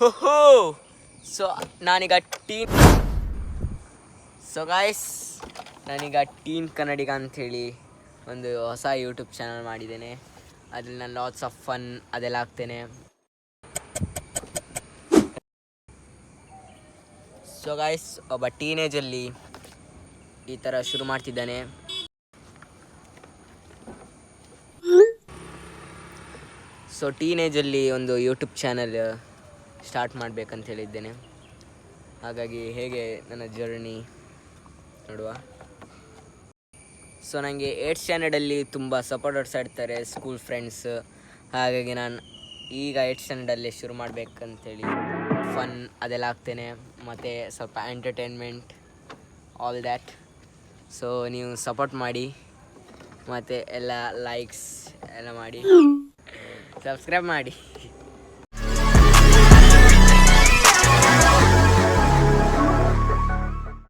ಓಹೋ ಸೊ ನಾನೀಗ teen so guys ನಾನೀಗ ಟೀನ್ ಕನ್ನಡಿಗ ಅಂಥೇಳಿ ಒಂದು ಹೊಸ ಯೂಟ್ಯೂಬ್ ಚಾನಲ್ ಮಾಡಿದ್ದೇನೆ. ಅದ್ರಲ್ಲಿ ನಾನು ಲಾಟ್ಸ್ ಆಫ್ ಫನ್ ಅದೆಲ್ಲ ಹಾಕ್ತೇನೆ. ಸೊ ಗಾಯ್ಸ್ ಒಬ್ಬ ಟೀನೇಜಲ್ಲಿ ಈ ಥರ ಶುರು ಮಾಡ್ತಿದ್ದಾನೆ. ಸೊ ಟೀನೇಜಲ್ಲಿ ಒಂದು ಯೂಟ್ಯೂಬ್ ಚಾನಲ್ ಸ್ಟಾರ್ಟ್ ಮಾಡಬೇಕಂತ ಹೇಳಿದ್ದೇನೆ. ಹಾಗಾಗಿ ಹೇಗೆ ನನ್ನ ಜರ್ನಿ ನೋಡುವ. ಸೊ ನನಗೆ 8th ಸ್ಟ್ಯಾಂಡರ್ಡಲ್ಲಿ ತುಂಬ ಸಪೋರ್ಟರ್ಸ್ ಇರ್ತಾರೆ, ಸ್ಕೂಲ್ ಫ್ರೆಂಡ್ಸ್. ಹಾಗಾಗಿ ನಾನು ಈಗ 8th ಸ್ಟ್ಯಾಂಡರ್ಡಲ್ಲಿ ಶುರು ಮಾಡಬೇಕಂತೇಳಿ ಫನ್ ಅದೆಲ್ಲ ಆಗ್ತೇನೆ, ಮತ್ತು ಸ್ವಲ್ಪ ಎಂಟರ್ಟೈನ್ಮೆಂಟ್ ಆಲ್ ದ್ಯಾಟ್. ಸೊ ನೀವು ಸಪೋರ್ಟ್ ಮಾಡಿ, ಮತ್ತು ಎಲ್ಲ ಲೈಕ್ಸ್ ಎಲ್ಲ ಮಾಡಿ, ಸಬ್ಸ್ಕ್ರೈಬ್ ಮಾಡಿ.